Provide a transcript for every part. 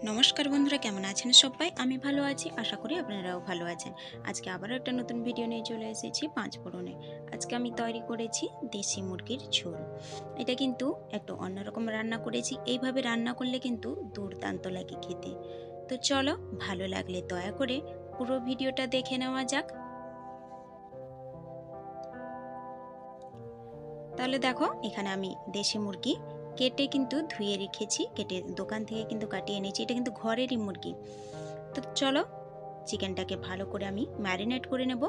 নমস্কার বন্ধুরা, কেমন আছেন সবাই? আমি ভালো আছি, আশা করি আপনারাও ভালো আছেন। আজকে আবারও একটা নতুন ভিডিও নিয়ে চলে এসেছি পাঁচ ফোড়নে। আজকে আমি তৈরি করেছি দেশি মুরগির ঝোল। এটা কিন্তু একটু অন্যরকম রান্না করেছি। এইভাবে রান্না করলে কিন্তু দুর্দান্ত লাগে খেতে। তো চলো, ভালো লাগলে দয়া করে পুরো ভিডিওটা দেখে নেওয়া যাক। তাহলে দেখো, এখানে আমি দেশি মুরগি কেটে কিন্তু ধুয়ে রেখেছি। কেটে দোকান থেকে কিন্তু কাটিয়ে এনেছি, এটা কিন্তু ঘরেরই মুরগি। তো চলো, চিকেনটাকে ভালো করে আমি ম্যারিনেট করে নেব।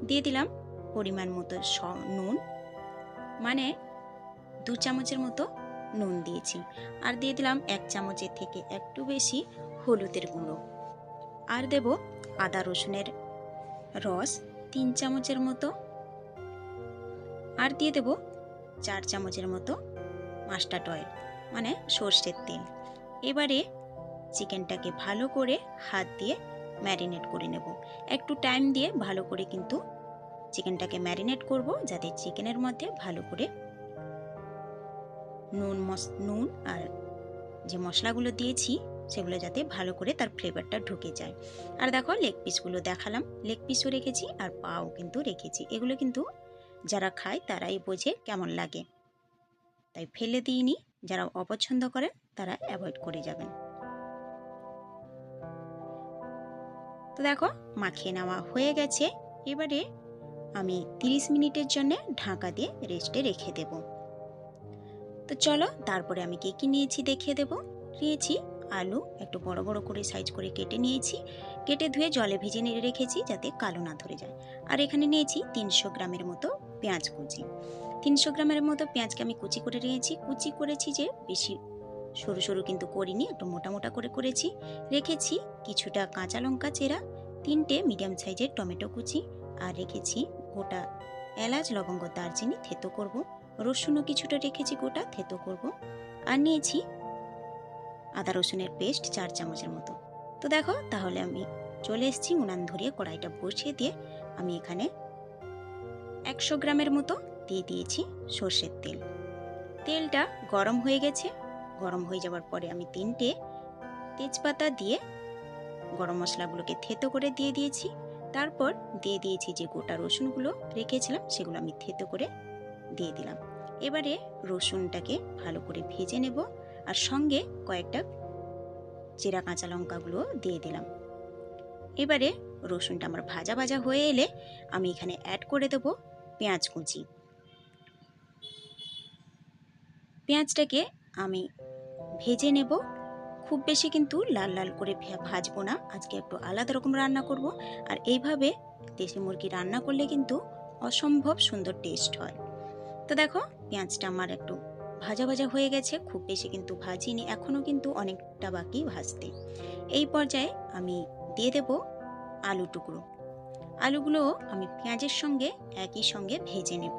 দিয়ে দিলাম পরিমাণ মতো নুন, মানে 2 চামচের মতো নুন দিয়েছি। আর দিয়ে দিলাম 1 চামচের থেকে একটু বেশি হলুদের গুঁড়ো। আর দেব আদা রসুনের রস 3 চামচের মতো। আর দিয়ে দেব 4 চামচের মতো মাস্টার্ড অয়েল, মানে সর্ষের তেল। এবারে চিকেনটাকে ভালো করে হাত দিয়ে ম্যারিনেট করে নেব। একটু টাইম দিয়ে ভালো করে কিন্তু চিকেনটাকে ম্যারিনেট করব, যাতে চিকেনের মধ্যে ভালো করে নুন আর যে মশলাগুলো দিয়েছি সেগুলো যাতে ভালো করে তার ফ্লেভারটা ঢুকে যায়। আর দেখো, লেগ পিসগুলো দেখালাম, লেগ পিসও রেখেছি আর পাও কিন্তু রেখেছি। এগুলো কিন্তু যারা খায় তারাই বোঝে কেমন লাগে, তাই ফেলে দিইনি। যারা অপছন্দ করেন তারা অ্যাভয়েড করে যাবেন। তো দেখো, মাখিয়ে নেওয়া হয়ে গেছে। এবারে আমি 30 মিনিটের জন্য ঢাকা দিয়ে রেস্টে রেখে দেব। তো চলো, তারপরে আমি কি নিয়েছি দেখিয়ে দেব। নিয়েছি আলু, একটু বড় বড় করে সাইজ করে কেটে নিয়েছি। কেটে ধুয়ে জলে ভিজে নিয়ে রেখেছি যাতে কালো না ধরে যায়। আর এখানে নিয়েছি 300 গ্রামের মতো পেঁয়াজ কুচি। 300 গ্রামের মতো পেঁয়াজকে আমি কুচি করে নিয়েছি। কুচি করেছি যে বেশি সরু সরু কিন্তু করিনি, একটু মোটা মোটা করে করেছি। রেখেছি কিছুটা কাঁচা লঙ্কা চেরা, 3টে মিডিয়াম সাইজের টমেটো কুচি। আর রেখেছি গোটা এলাচ, লবঙ্গ, দারচিনি থেতো করব। রসুনও কিছুটা রেখেছি গোটা, থেতো করব। আর নিয়েছি আদা রসুনের পেস্ট 4 চামচের মতো। তো দেখো, তাহলে আমি চলে এসেছি উনান ধরিয়ে কড়াইটা বসিয়ে দিয়ে আমি এখানে 100 গ্রামের মতো দিয়ে দিয়েছি সর্ষের তেল। তেলটা গরম হয়ে গেছে। গরম হয়ে যাওয়ার পরে আমি 3টে তেজপাতা দিয়ে গরম মশলাগুলোকে থেতো করে দিয়ে দিয়েছি। তারপর দিয়ে দিয়েছি যে গোটা রসুনগুলো রেখেছিলাম, সেগুলো আমি থেতো করে দিয়ে দিলাম। এবারে রসুনটাকে ভালো করে ভেজে নেব, আর সঙ্গে কয়েকটা চেরা কাঁচা লঙ্কাগুলো দিয়ে দিলাম। এবারে রসুনটা আমার ভাজা ভাজা হয়ে এলে আমি এখানে অ্যাড করে দেব পেঁয়াজ কুচি। পেঁয়াজটাকে আমি ভেজে নেব, খুব বেশি কিন্তু লাল লাল করে ভাজবো না। আজকে একটু আলাদা রকম রান্না করব। আর এইভাবে দেশি মুরগি রান্না করলে কিন্তু অসম্ভব সুন্দর টেস্ট হয়। তো দেখো, পেঁয়াজটা আমার একটু ভাজা ভাজা হয়ে গেছে, খুব বেশি কিন্তু ভাজিনি, এখনও কিন্তু অনেকটা বাকি ভাজতে। এই পর্যায়ে আমি দিয়ে দেব আলু টুকরো। আলুগুলো আমি পেঁয়াজের সঙ্গে একই সঙ্গে ভেজে নেব।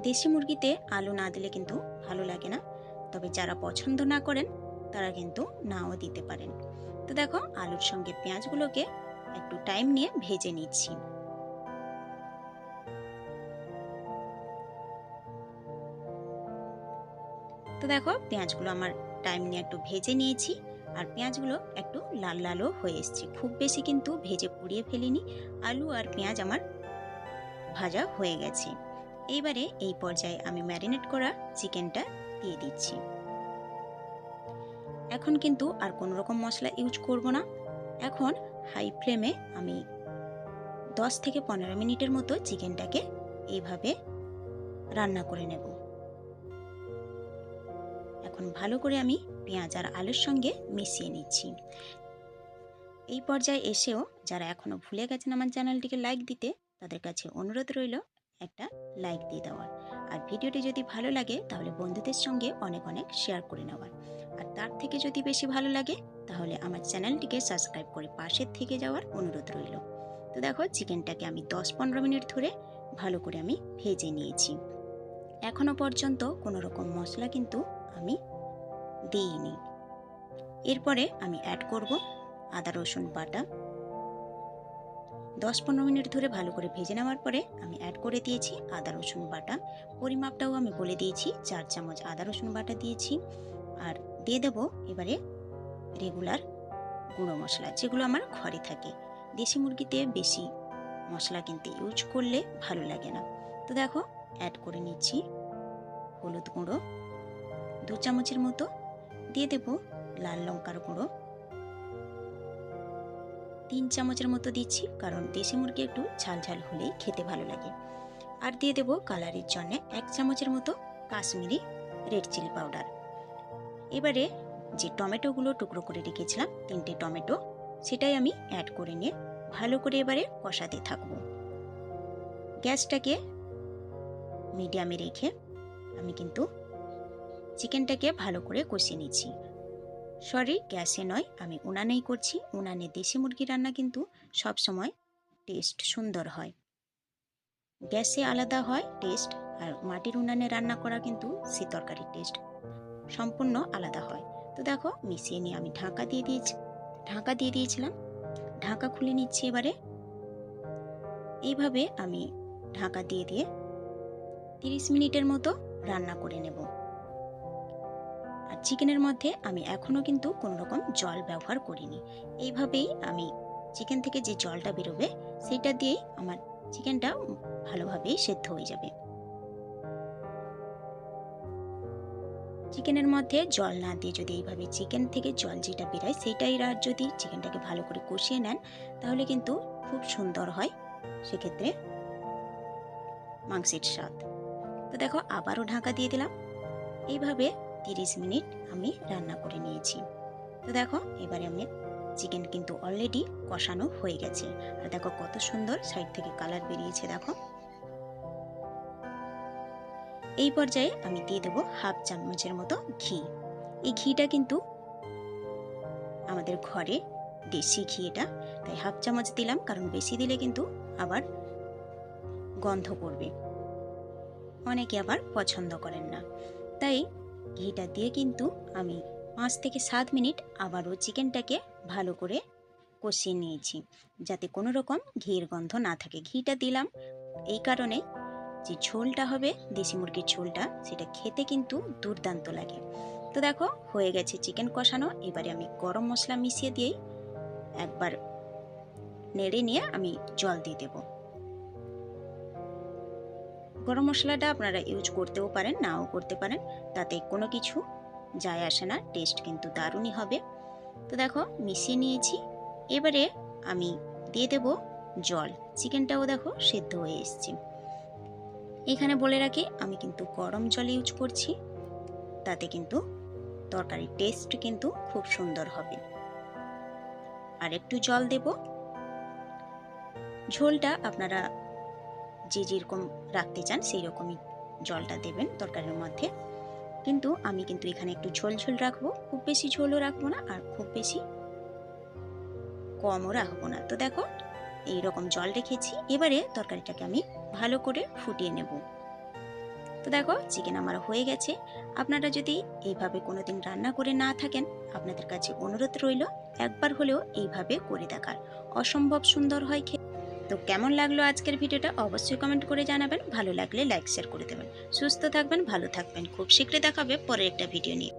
দেশি মুরগিতে আলু না দিলে কিন্তু ভালো লাগে না, তবে যারা পছন্দ না করেন তারা কিন্তু নাও দিতে পারেন। তো দেখো, আলুর সঙ্গে পেঁয়াজগুলোকে একটু টাইম নিয়ে ভেজে নিচ্ছি। তো দেখো, পেঁয়াজগুলো আমার টাইম নিয়ে একটু ভেজে নিয়েছি। আর পেঁয়াজগুলো একটু লাল লালও হয়ে এসছে, খুব বেশি কিন্তু ভেজে পুড়িয়ে ফেলিনি। আলু আর পেঁয়াজ আমার ভাজা হয়ে গেছে। এইবারে এই পর্যায়ে আমি ম্যারিনেট করা চিকেনটা দিয়ে দিচ্ছি। এখন কিন্তু আর কোনো রকম মশলা ইউজ করব না। এখন হাই ফ্লেমে আমি 10 থেকে 15 মিনিটের মতো চিকেনটাকে এইভাবে রান্না করে নেব। এখন ভালো করে আমি পেঁয়াজ আর আলুর সঙ্গে মিশিয়ে নিচ্ছি। এই পর্যায়ে এসেও যারা এখনো ভুলে গেছেন আমার চ্যানেলটিকে লাইক দিতে, তাদের কাছে অনুরোধ রইল একটা লাইক দিয়ে দেওয়ার। আর ভিডিওটি যদি ভালো লাগে তাহলে বন্ধুদের সঙ্গে অনেক অনেক শেয়ার করে নেওয়ার। আর তার থেকে যদি বেশি ভালো লাগে তাহলে আমার চ্যানেলটিকে সাবস্ক্রাইব করে পাশে থেকে যাওয়ার অনুরোধ রইল। তো দেখো, চিকেনটাকে আমি 10-15 মিনিট ধরে ভালো করে আমি ভেজে নিয়েছি। এখনো পর্যন্ত কোনো রকম মশলা কিন্তু আমি দিইনি। এরপরে আমি অ্যাড করব আদা রসুন বাটা, 10-15 মিনিট ধরে ভালো করে ভেজে নেওয়ার পরে আমি অ্যাড করে দিয়েছি আদা রসুন বাটা। পরিমাপটাও আমি বলে দিয়েছি, 4 চামচ আদা রসুন বাটা দিয়েছি। আর দিয়ে দেব এবারে রেগুলার গুঁড়ো মশলা, যেগুলো আমার ঘরে থাকে। দেশি মুরগিতে বেশি মশলা কিন্তু ইউজ করলে ভালো লাগে না। তো দেখো অ্যাড করে নিচ্ছি হলুদ গুঁড়ো 2 চামচের মতো, দিয়ে দেব লাল লঙ্কার গুঁড়ো 3 চামচের মতো দিচ্ছি, কারণ দেশি মুরগি একটু ঝাল ঝাল হলেই খেতে ভালো লাগে। আর দিয়ে দেব কালারের জন্য 1 চামচের মতো কাশ্মীরি রেড চিলি পাউডার। এবারে যে টমেটোগুলো টুকরো করে রেখেছিলাম 3টে টমেটো, সেটাই আমি অ্যাড করে নিয়ে ভালো করে এবারে কষাতে থাকবো। গ্যাসটাকে মিডিয়ামে রেখে আমি কিন্তু চিকেনটাকে ভালো করে কষিয়ে নিচ্ছি। সরি, গ্যাসে নয়, আমি উনানেই করছি। উনানে দেশি মুরগি রান্না কিন্তু সব সময় টেস্ট সুন্দর হয়। গ্যাসে আলাদা হয় টেস্ট, আর মাটির উনানে রান্না করা কিন্তু সে তরকারির টেস্ট সম্পূর্ণ আলাদা হয়। তো দেখো মিশিয়ে নিয়ে আমি ঢাকা দিয়ে দিয়েছিলাম। ঢাকা খুলে নিচ্ছি এবারে। এইভাবে আমি ঢাকা দিয়ে 30 মিনিটের মতো রান্না করে নেব। আর চিকেনের মধ্যে আমি এখনো কিন্তু কোনো রকম জল ব্যবহার করিনি। এইভাবেই আমি চিকেন থেকে যে জলটা বেরোবে সেটা দিয়েই আমার চিকেনটা ভালোভাবেই সেদ্ধ হয়ে যাবে। চিকেনের মধ্যে জল না দিয়ে যদি এইভাবে চিকেন থেকে জল যেটা বেরোয় সেটাই যদি চিকেনটাকে ভালো করে কষিয়ে নেন, তাহলে কিন্তু খুব সুন্দর হয় সেক্ষেত্রে মাংসের স্বাদ। তো দেখো আবারও ঢাকা দিয়ে দিলাম। এইভাবে 30 মিনিট আমি রান্না করে নিয়েছি। তো দেখো এবারে আমি চিকেন কিন্তু অলরেডি কষানো হয়ে গেছে। আর দেখো কত সুন্দর সাইড থেকে কালার বেরিয়েছে দেখো। এই পর্যায়ে আমি দিয়ে দেবো 1/2 চামচের মতো ঘি। এই ঘিটা কিন্তু আমাদের ঘরে দেশি ঘি, এটা তাই 1/2 চামচ দিলাম, কারণ বেশি দিলে কিন্তু আবার গন্ধ করবে, অনেকে আবার পছন্দ করেন না। তাই ঘিটা দিয়ে কিন্তু আমি 5 থেকে 7 মিনিট আবারও চিকেনটাকে ভালো করে কষিয়ে নিয়েছি, যাতে কোনো রকম ঘির গন্ধ না থাকে। ঘিটা দিলাম এই কারণে যে ঝোলটা হবে দেশি মুরগির ঝোলটা, সেটা খেতে কিন্তু দুর্দান্ত লাগে। তো দেখো হয়ে গেছে চিকেন কষানো। এবারে আমি গরম মশলা মিশিয়ে দিয়েই একবার নেড়ে নিয়ে আমি জল দিয়ে দেব। গরম মশলাটা আপনারা ইউজ করতেও পারেন, নাও করতে পারেন, তাতে কোনো কিছু যায় আসে না, টেস্ট কিন্তু দারুণই হবে। তো দেখো মিশিয়ে নিয়েছি। এবারে আমি দিয়ে দেব জল। চিকেনটাও দেখো সেদ্ধ হয়ে এসছে। এখানে বলে রাখি আমি কিন্তু গরম জল ইউজ করছি, তাতে কিন্তু তরকারির টেস্ট কিন্তু খুব সুন্দর হবে। আর একটু জল দেব। ঝোলটা আপনারা যে যেরকম রাখতে চান সেই রকমই জলটা দেবেন তরকারির মধ্যে। কিন্তু আমি কিন্তু এখানে একটু ঝোল ঝোল রাখবো, খুব বেশি ঝোলও রাখবো না আর খুব বেশি কমও রাখবো না। তো দেখো এই রকম জল রেখেছি। এবারে তরকারিটাকে আমি ভালো করে ফুটিয়ে নেব। তো দেখো চিকেন আমার হয়ে গেছে। আপনারা যদি এইভাবে কোনোদিন রান্না করে না থাকেন, আপনাদের কাছে অনুরোধ রইল একবার হলেও এইভাবে করে দেখার। অসম্ভব সুন্দর হয় খেতে। তো কেমন লাগলো আজকের ভিডিওটা অবশ্যই কমেন্ট করে জানাবেন। ভালো লাগলে লাইক শেয়ার করে দেবেন। সুস্থ থাকবেন, ভালো থাকবেন। খুব শীঘ্রই দেখা হবে পরের একটা ভিডিও নিয়ে।